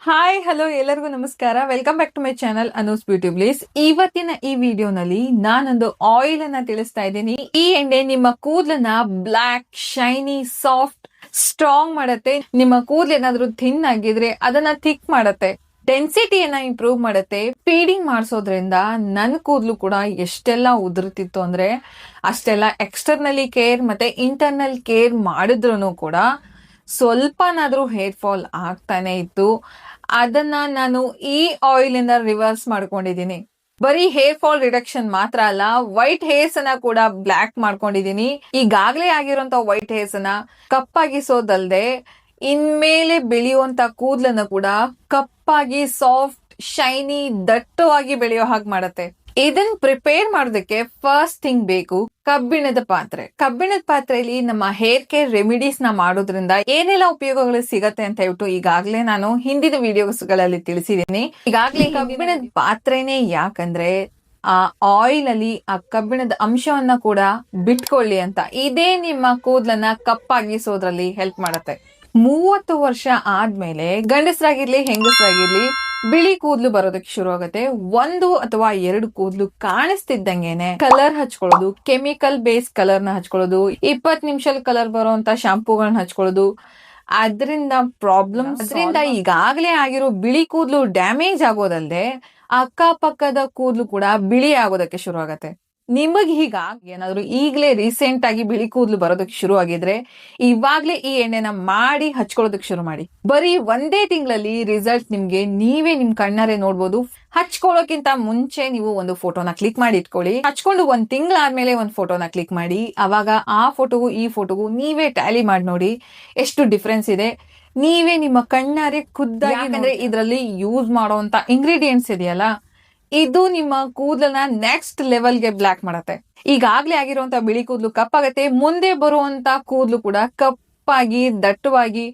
Hi hello ಎಲ್ಲರಿಗೂ ನಮಸ್ಕಾರ. Welcome back to my channel Anu's beauty bliss. ಇವತ್ತಿನ ಈ ವಿಡಿಯೋನಲ್ಲಿ ನಾನೊಂದು ಆಯಿಲ್ ಅನ್ನ ತಿಳಿಸ್ತಾ ಇದ್ದೀನಿ. ಈ ಎಣ್ಣೆ ನಿಮ್ಮ ಕೂದಲನ್ನ ಬ್ಲಾಕ್, ಶೈನಿ, ಸಾಫ್ಟ್, ಸ್ಟ್ರಾಂಗ್ ಮಾಡುತ್ತೆ. ನಿಮ್ಮ ಕೂದಲು ಏನಾದ್ರೂ ಥಿನ್ ಆಗಿದ್ರೆ ಅದನ್ನ ಥಿಕ್ ಮಾಡುತ್ತೆ. ಡೆನ್ಸಿಟಿಯನ್ನ ಇಂಪ್ರೂವ್ ಮಾಡುತ್ತೆ. ಫೀಡಿಂಗ್ ಮಾಡಿಸೋದ್ರಿಂದ ನನ್ನ ಕೂದಲು ಕೂಡ ಎಷ್ಟೆಲ್ಲ ಉದುರುತ್ತಿತ್ತು ಅಂದ್ರೆ ಅಷ್ಟೆಲ್ಲ ಎಕ್ಸ್ಟರ್ನಲಿ ಕೇರ್ ಮತ್ತೆ ಇಂಟರ್ನಲ್ ಕೇರ್ ಮಾಡಿದ್ರು ಕೂಡ ಸ್ವಲ್ಪನಾದ್ರೂ ಹೇರ್ ಫಾಲ್ ಆಗ್ತಾನೆ ಇತ್ತು. ಅದನ್ನ ನಾನು ಈ ಆಯಿಲ್ ಇಂದ ರಿವರ್ಸ್ ಮಾಡ್ಕೊಂಡಿದೀನಿ. ಬರೀ ಹೇರ್ ಫಾಲ್ ರಿಡಕ್ಷನ್ ಮಾತ್ರ ಅಲ್ಲ, ವೈಟ್ ಹೇರ್ಸ್ ಅನ್ನ ಕೂಡ ಬ್ಲಾಕ್ ಮಾಡ್ಕೊಂಡಿದೀನಿ. ಈಗಾಗ್ಲೇ ಆಗಿರುವಂತ ವೈಟ್ ಹೇರ್ಸ್ ಅನ್ನ ಕಪ್ಪಾಗಿಸೋದಲ್ದೆ ಇನ್ಮೇಲೆ ಬೆಳೆಯುವಂತ ಕೂದಲನ್ನ ಕೂಡ ಕಪ್ಪಾಗಿ, ಸಾಫ್ಟ್, ಶೈನಿ, ದಟ್ಟವಾಗಿ ಬೆಳೆಯೋ ಹಾಗೆ ಮಾಡತ್ತೆ. ಇದನ್ ಪ್ರಿಪೇರ್ ಮಾಡೋದಕ್ಕೆ ಫಸ್ಟ್ ಥಿಂಗ್ ಬೇಕು ಕಬ್ಬಿಣದ ಪಾತ್ರೆ. ಕಬ್ಬಿಣದ ಪಾತ್ರೆಯಲ್ಲಿ ನಮ್ಮ ಹೇರ್ ಕೇರ್ ರೆಮಿಡೀಸ್ ನ ಮಾಡೋದ್ರಿಂದ ಏನೆಲ್ಲ ಉಪಯೋಗಗಳು ಸಿಗತ್ತೆ ಅಂತ ಹೇಳ್ಬಿಟ್ಟು ಈಗಾಗ್ಲೇ ನಾನು ಹಿಂದಿನ ವಿಡಿಯೋಸ್ ಗಳಲ್ಲಿ ತಿಳಿಸಿದೀನಿ. ಈಗಾಗ್ಲೇ ಕಬ್ಬಿಣದ ಪಾತ್ರೆನೇ ಯಾಕಂದ್ರೆ ಆ ಆಯಿಲ್ ಅಲ್ಲಿ ಆ ಕಬ್ಬಿಣದ ಅಂಶವನ್ನ ಕೂಡ ಬಿಟ್ಕೊಳ್ಳಿ ಅಂತ. ಇದೇ ನಿಮ್ಮ ಕೂದಲನ್ನ ಕಪ್ಪಾಗಿಸೋದ್ರಲ್ಲಿ ಹೆಲ್ಪ್ ಮಾಡತ್ತೆ. 30 ವರ್ಷ ಆದ್ಮೇಲೆ ಗಂಡಸರಾಗಿರ್ಲಿ ಹೆಂಗಸರಾಗಿರ್ಲಿ ಬಿಳಿ ಕೂದಲು ಬರೋದಕ್ಕೆ ಶುರು ಆಗುತ್ತೆ. 1 ಅಥವಾ 2 ಕೂದಲು ಕಾಣಿಸ್ತಿದ್ದಂಗೆನೆ ಕಲರ್ ಹಚ್ಕೊಳ್ಳೋದು, ಕೆಮಿಕಲ್ ಬೇಸ್ ಕಲರ್ ನ ಹಚ್ಕೊಳ್ಳೋದು, 20 ನಿಮಿಷದಲ್ಲಿ ಕಲರ್ ಬರುವಂತ ಶಾಂಪೂಗಳನ್ನ ಹಚ್ಕೊಳ್ಳೋದು. ಅದರಿಂದ ಈಗಾಗಲೇ ಆಗಿರೋ ಬಿಳಿ ಕೂದಲು ಡ್ಯಾಮೇಜ್ ಆಗೋದಲ್ದೆ ಅಕ್ಕಪಕ್ಕದ ಕೂದಲು ಕೂಡ ಬಿಳಿ ಆಗೋದಕ್ಕೆ ಶುರು ಆಗತ್ತೆ. ನಿಮಗ್ ಹೀಗಾಗಿ ಏನಾದ್ರು ಈಗಲೇ ರೀಸೆಂಟ್ ಆಗಿ ಬಿಳಿ ಕೂದಲು ಬರೋದಕ್ಕೆ ಶುರು ಆಗಿದ್ರೆ ಇವಾಗ್ಲೇ ಈ ಎಣ್ಣೆನ ಮಾಡಿ ಹಚ್ಕೊಳ್ಳೋದಕ್ಕೆ ಶುರು ಮಾಡಿ. ಬರೀ ಒಂದೇ ತಿಂಗಳಲ್ಲಿ ರಿಸಲ್ಟ್ ನಿಮ್ಗೆ ನೀವೇ ನಿಮ್ ಕಣ್ಣಾರೆ ನೋಡ್ಬೋದು. ಹಚ್ಕೊಳ್ಳೋಕ್ಕಿಂತ ಮುಂಚೆ ನೀವು ಒಂದು ಫೋಟೋನ ಕ್ಲಿಕ್ ಮಾಡಿ ಇಟ್ಕೊಳ್ಳಿ. ಹಚ್ಕೊಂಡು 1 ತಿಂಗಳಾದ್ಮೇಲೆ ಒಂದು ಫೋಟೋನ ಕ್ಲಿಕ್ ಮಾಡಿ. ಅವಾಗ ಆ ಫೋಟೋಗೂ ಈ ಫೋಟೋಗೂ ನೀವೇ ಟ್ಯಾಲಿ ಮಾಡಿ ನೋಡಿ ಎಷ್ಟು ಡಿಫ್ರೆನ್ಸ್ ಇದೆ. ನೀವೇ ನಿಮ್ಮ ಕಣ್ಣಾರೆ ಖುದ್ದಾಗಿ, ಯಾಕಂದ್ರೆ ಇದರಲ್ಲಿ ಯೂಸ್ ಮಾಡುವಂತ ಇಂಗ್ರೀಡಿಯೆಂಟ್ಸ್ ಇದೆಯಲ್ಲ, ಇದು ನಿಮ್ಮ ಕೂದಲನ್ನ ನೆಕ್ಸ್ಟ್ ಲೆವೆಲ್ಗೆ ಬ್ಲಾಕ್ ಮಾಡತ್ತೆ. ಈಗಾಗ್ಲೇ ಆಗಿರುವಂತ ಬಿಳಿ ಕೂದಲು ಕಪ್ಪಾಗತ್ತೆ. ಮುಂದೆ ಬರುವಂತ ಕೂದಲು ಕೂಡ ಕಪ್ಪಾಗಿ, ದಟ್ಟವಾಗಿ,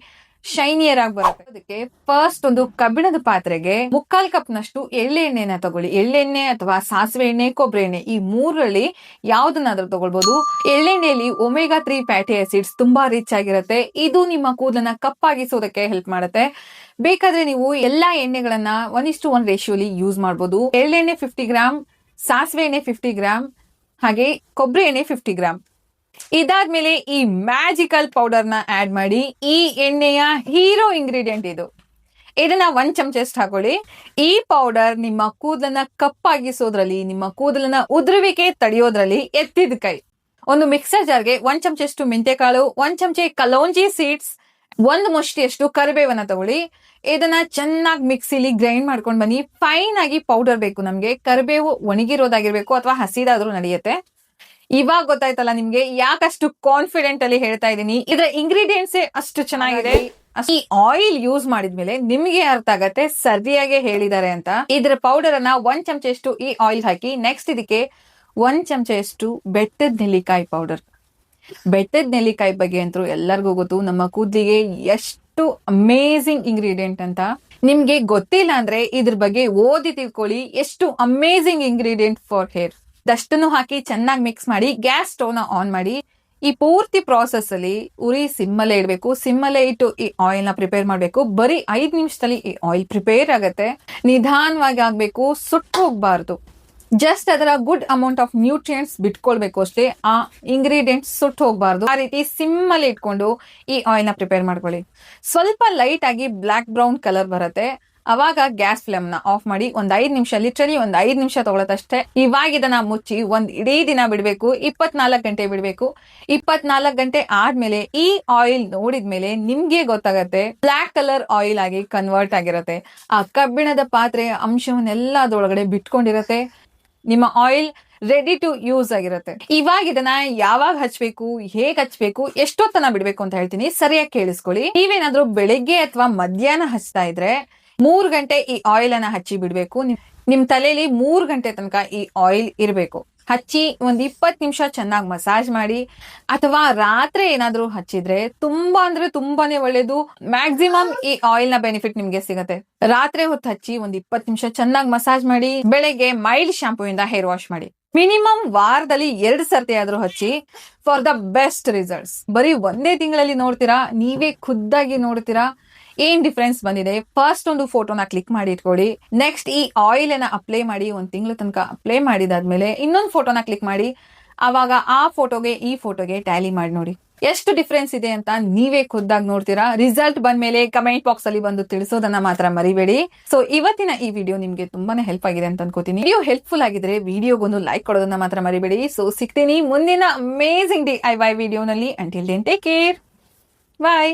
ಶೈನಿಯರ್ ಆಗಿ ಬರುತ್ತೆ. ಅದಕ್ಕೆ ಫಸ್ಟ್ ಒಂದು ಕಬ್ಬಿಣದ ಪಾತ್ರೆಗೆ 3/4 ಕಪ್ ನಷ್ಟು ಎಳ್ಳೆ ಎಣ್ಣೆನ ತಗೊಳ್ಳಿ. ಎಳ್ಳೆಣ್ಣೆ ಅಥವಾ ಸಾಸಿವೆ ಎಣ್ಣೆ, ಕೊಬ್ಬರಿ ಎಣ್ಣೆ, ಈ 3ರಲ್ಲಿ ಯಾವ್ದನ್ನಾದ್ರೂ ತಗೊಳ್ಬಹುದು. ಎಳ್ಳೆಣ್ಣೆಯಲ್ಲಿ ಒಮೆಗಾ 3 ಫ್ಯಾಟಿ ಆಸಿಡ್ಸ್ ತುಂಬಾ ರಿಚ್ ಆಗಿರುತ್ತೆ. ಇದು ನಿಮ್ಮ ಕೂದಲನ್ನ ಕಪ್ಪಾಗಿಸೋದಕ್ಕೆ ಹೆಲ್ಪ್ ಮಾಡುತ್ತೆ. ಬೇಕಾದ್ರೆ ನೀವು ಎಲ್ಲಾ ಎಣ್ಣೆಗಳನ್ನ 1:1 ರೇಷಿಯೋಲಿ ಯೂಸ್ ಮಾಡಬಹುದು. ಎಳ್ಳೆಣ್ಣೆ 50 ಗ್ರಾಮ್, ಸಾಸಿವೆ ಎಣ್ಣೆ 50 ಗ್ರಾಮ್, ಹಾಗೆ ಕೊಬ್ಬರಿ ಎಣ್ಣೆ 50 ಗ್ರಾಮ್. ಇದಾದ್ಮೇಲೆ ಈ ಮ್ಯಾಜಿಕಲ್ ಪೌಡರ್ ನ ಆಡ್ ಮಾಡಿ. ಈ ಎಣ್ಣೆಯ ಹೀರೋ ಇಂಗ್ರೀಡಿಯೆಂಟ್ ಇದು. ಇದನ್ನ 1 ಚಮಚಷ್ಟು ಹಾಕೊಳ್ಳಿ. ಈ ಪೌಡರ್ ನಿಮ್ಮ ಕೂದಲನ್ನ ಕಪ್ಪಾಗಿಸೋದ್ರಲ್ಲಿ, ನಿಮ್ಮ ಕೂದಲನ್ನ ಉದುರುವಿಕೆ ತಡೆಯೋದ್ರಲ್ಲಿ ಎತ್ತಿದ ಕೈ. ಒಂದು ಮಿಕ್ಸರ್ ಜಾರ್ಗೆ 1 ಚಮಚಷ್ಟು ಮೆಂತೆಕಾಳು, 1 ಚಮಚೆ ಕಲೋಂಜಿ ಸೀಡ್ಸ್, 1 ಮುಷ್ಟಿಯಷ್ಟು ಕರಿಬೇವನ್ನ ತಗೊಳ್ಳಿ. ಇದನ್ನ ಚೆನ್ನಾಗಿ ಮಿಕ್ಸಿಲಿ ಗ್ರೈಂಡ್ ಮಾಡ್ಕೊಂಡು ಬನ್ನಿ. ಫೈನ್ ಆಗಿ ಪೌಡರ್ ಬೇಕು ನಮ್ಗೆ. ಕರಿಬೇವು ಒಣಗಿರೋದಾಗಿರ್ಬೇಕು ಅಥವಾ ಹಸಿದಾದ್ರೂ ನಡೆಯುತ್ತೆ. ಇವಾಗ ಗೊತ್ತಾಯ್ತಲ್ಲ ನಿಮ್ಗೆ ಯಾಕಷ್ಟು ಕಾನ್ಫಿಡೆಂಟ್ ಅಲ್ಲಿ ಹೇಳ್ತಾ ಇದ್ದೀನಿ. ಇದರ ಇಂಗ್ರೀಡಿಯೆಂಟ್ಸ್ ಅಷ್ಟು ಚೆನ್ನಾಗಿದೆ. ಈ ಆಯಿಲ್ ಯೂಸ್ ಮಾಡಿದ್ಮೇಲೆ ನಿಮ್ಗೆ ಅರ್ಥ ಆಗತ್ತೆ ಸರಿಯಾಗಿ ಹೇಳಿದ್ದಾರೆ ಅಂತ. ಇದರ ಪೌಡರ್ ಅನ್ನ 1 ಚಮಚಷ್ಟು ಈ ಆಯಿಲ್ ಹಾಕಿ. ನೆಕ್ಸ್ಟ್ ಇದಕ್ಕೆ 1 ಚಮಚಷ್ಟು ಬೆಟ್ಟದ ನೆಲ್ಲಿಕಾಯಿ ಪೌಡರ್. ಬೆಟ್ಟದ ನೆಲ್ಲಿಕಾಯಿ ಬಗ್ಗೆ ಅಂತೂ ಎಲ್ಲರಿಗೂ ಗೊತ್ತು, ನಮ್ಮ ಕೂದಲಿಗೆ ಎಷ್ಟು ಅಮೇಝಿಂಗ್ ಇಂಗ್ರೀಡಿಯೆಂಟ್ ಅಂತ. ನಿಮ್ಗೆ ಗೊತ್ತಿಲ್ಲ ಅಂದ್ರೆ ಇದ್ರ ಬಗ್ಗೆ ಓದಿ ತಿಳ್ಕೊಳ್ಳಿ. ಎಷ್ಟು ಅಮೇಝಿಂಗ್ ಇಂಗ್ರೀಡಿಯೆಂಟ್ ಫಾರ್ ಹೇರ್. ದಷ್ಟನ್ನು ಹಾಕಿ ಚೆನ್ನಾಗಿ ಮಿಕ್ಸ್ ಮಾಡಿ ಗ್ಯಾಸ್ ಸ್ಟವ್ ನ ಆನ್ ಮಾಡಿ. ಈ ಪೂರ್ತಿ ಪ್ರಾಸೆಸ್ ಅಲ್ಲಿ ಉರಿ ಸಿಮ್ಮಲ್ಲೇ ಇಡಬೇಕು. ಸಿಮ್ಮಲ್ಲೇ ಇಟ್ಟು ಈ ಆಯಿಲ್ ನ ಪ್ರಿಪೇರ್ ಮಾಡಬೇಕು. ಬರೀ 5 ನಿಮಿಷದಲ್ಲಿ ಈ ಆಯಿಲ್ ಪ್ರಿಪೇರ್ ಆಗತ್ತೆ. ನಿಧಾನವಾಗಿ ಆಗ್ಬೇಕು, ಸುಟ್ಟು ಹೋಗ್ಬಾರ್ದು. ಜಸ್ಟ್ ಅದರ ಗುಡ್ ಅಮೌಂಟ್ ಆಫ್ ನ್ಯೂಟ್ರಿಯೆಂಟ್ಸ್ ಬಿಟ್ಕೊಳ್ಬೇಕು ಅಷ್ಟೇ. ಆ ಇಂಗ್ರೀಡಿಯೆಂಟ್ಸ್ ಸುಟ್ಟು ಹೋಗ್ಬಾರ್ದು. ಆ ರೀತಿ ಸಿಮ್ ಅಲ್ಲಿ ಇಟ್ಕೊಂಡು ಈ ಆಯಿಲ್ ನ ಪ್ರಿಪೇರ್ ಮಾಡ್ಕೊಳ್ಳಿ. ಸ್ವಲ್ಪ ಲೈಟ್ ಆಗಿ ಬ್ಲಾಕ್ ಬ್ರೌನ್ ಕಲರ್ ಬರುತ್ತೆ. ಅವಾಗ ಗ್ಯಾಸ್ ಫ್ಲೇಮ್ ನ ಆಫ್ ಮಾಡಿ. 5 ನಿಮಿಷ, ಲಿಟ್ರಲಿ 5 ನಿಮಿಷ ತಗೊಳತ್ತಷ್ಟೇ. ಇವಾಗ ಇದನ್ನ ಮುಚ್ಚಿ ಇಡೀ ದಿನ ಬಿಡ್ಬೇಕು. 24 ಗಂಟೆ ಬಿಡ್ಬೇಕು. 24 ಗಂಟೆ ಆದ್ಮೇಲೆ ಈ ಆಯಿಲ್ ನೋಡಿದ್ಮೇಲೆ ನಿಮ್ಗೆ ಗೊತ್ತಾಗತ್ತೆ ಬ್ಲಾಕ್ ಕಲರ್ ಆಯಿಲ್ ಆಗಿ ಕನ್ವರ್ಟ್ ಆಗಿರತ್ತೆ. ಆ ಕಬ್ಬಿಣದ ಪಾತ್ರೆಯ ಅಂಶವನ್ನೆಲ್ಲ ಅದರೊಳಗಡೆ ಬಿಟ್ಕೊಂಡಿರತ್ತೆ. ನಿಮ್ಮ ಆಯಿಲ್ ರೆಡಿ ಟು ಯೂಸ್ ಆಗಿರುತ್ತೆ. ಇವಾಗ ಇದನ್ನ ಯಾವಾಗ ಹಚ್ಬೇಕು, ಹೇಗ್ ಹಚ್ಬೇಕು, ಎಷ್ಟೊತ್ತನ ಬಿಡ್ಬೇಕು ಅಂತ ಹೇಳ್ತೀನಿ, ಸರಿಯಾಗಿ ಕೇಳಿಸ್ಕೊಳ್ಳಿ. ನೀವೇನಾದ್ರೂ ಬೆಳಿಗ್ಗೆ ಅಥವಾ ಮಧ್ಯಾಹ್ನ ಹಚ್ತಾ ಇದ್ರೆ 3 ಗಂಟೆ ಈ ಆಯಿಲ್ ಅನ್ನ ಹಚ್ಚಿ ಬಿಡ್ಬೇಕು. ನಿಮ್ ತಲೆಯಲ್ಲಿ 3 ಗಂಟೆ ತನಕ ಈ ಆಯಿಲ್ ಇರ್ಬೇಕು. ಹಚ್ಚಿ 20 ನಿಮಿಷ ಚೆನ್ನಾಗಿ ಮಸಾಜ್ ಮಾಡಿ. ಅಥವಾ ರಾತ್ರಿ ಏನಾದ್ರೂ ಹಚ್ಚಿದ್ರೆ ತುಂಬಾ ಅಂದ್ರೆ ತುಂಬಾನೇ ಒಳ್ಳೇದು. ಮ್ಯಾಕ್ಸಿಮಮ್ ಈ ಆಯಿಲ್ ನ ಬೆನಿಫಿಟ್ ನಿಮ್ಗೆ ಸಿಗತ್ತೆ. ರಾತ್ರಿ ಹೊತ್ತು ಹಚ್ಚಿ 20 ನಿಮಿಷ ಚೆನ್ನಾಗಿ ಮಸಾಜ್ ಮಾಡಿ. ಬೆಳಗ್ಗೆ ಮೈಲ್ಡ್ ಶಾಂಪೂ ಇಂದ ಹೇರ್ ವಾಶ್ ಮಾಡಿ. ಮಿನಿಮಮ್ ವಾರದಲ್ಲಿ 2 ಸರ್ತಿ ಆದ್ರೂ ಹಚ್ಚಿ ಫಾರ್ ದ ಬೆಸ್ಟ್ ರಿಸಲ್ಟ್ಸ್. ಬರೀ ಒಂದೇ ತಿಂಗಳಲ್ಲಿ ನೋಡ್ತೀರಾ, ನೀವೇ ಖುದ್ದಾಗಿ ನೋಡ್ತೀರಾ. ಏನ್ ಡಿಫ್ರೆನ್ಸ್ ಬಂದಿದೆ ಫಸ್ಟ್ ಒಂದು ಫೋಟೋನ ಕ್ಲಿಕ್ ಮಾಡಿ ಇಟ್ಕೊಳ್ಳಿ. ನೆಕ್ಸ್ಟ್ ಈ ಆಯಿಲ್ ಅನ್ನ ಅಪ್ಲೈ ಮಾಡಿ 1 ತಿಂಗಳ ತನಕ ಅಪ್ಲೈ ಮಾಡಿದಾದ್ಮೇಲೆ ಇನ್ನೊಂದು ಫೋಟೋನ ಕ್ಲಿಕ್ ಮಾಡಿ, ಅವಾಗ ಆ ಫೋಟೋಗೆ ಈ ಫೋಟೋಗೆ ಟ್ಯಾಲಿ ಮಾಡಿ ನೋಡಿ ಎಷ್ಟು ಡಿಫ್ರೆನ್ಸ್ ಇದೆ ಅಂತ ನೀವೇ ಖುದ್ದಾಗಿ ನೋಡ್ತೀರಾ. ರಿಸಲ್ಟ್ ಬಂದ್ಮೇಲೆ ಕಮೆಂಟ್ ಬಾಕ್ಸ್ ಅಲ್ಲಿ ಬಂದು ತಿಳಿಸೋದನ್ನ ಮಾತ್ರ ಮರಿಬೇಡಿ. ಸೊ ಇವತ್ತಿನ ಈ ವಿಡಿಯೋ ನಿಮ್ಗೆ ತುಂಬಾನೇ ಹೆಲ್ಪ್ ಆಗಿದೆ ಅಂತ ಅನ್ಕೋತೀನಿ. ವಿಡಿಯೋ ಹೆಲ್ಪ್ಫುಲ್ ಆಗಿದ್ರೆ ವಿಡಿಯೋಗೊಂದು ಲೈಕ್ ಕೊಡೋದನ್ನ ಮಾತ್ರ ಮರಿಬೇಡಿ. ಸೊ ಸಿಗ್ತೀನಿ ಮುಂದಿನ ಅಮೇಸಿಂಗ್ DIY ವಿಡಿಯೋನಲ್ಲಿ. ಅಂಟಿಲ್ ದೆನ್ ಟೇಕ್ ಕೇರ್, ಬಾಯ್.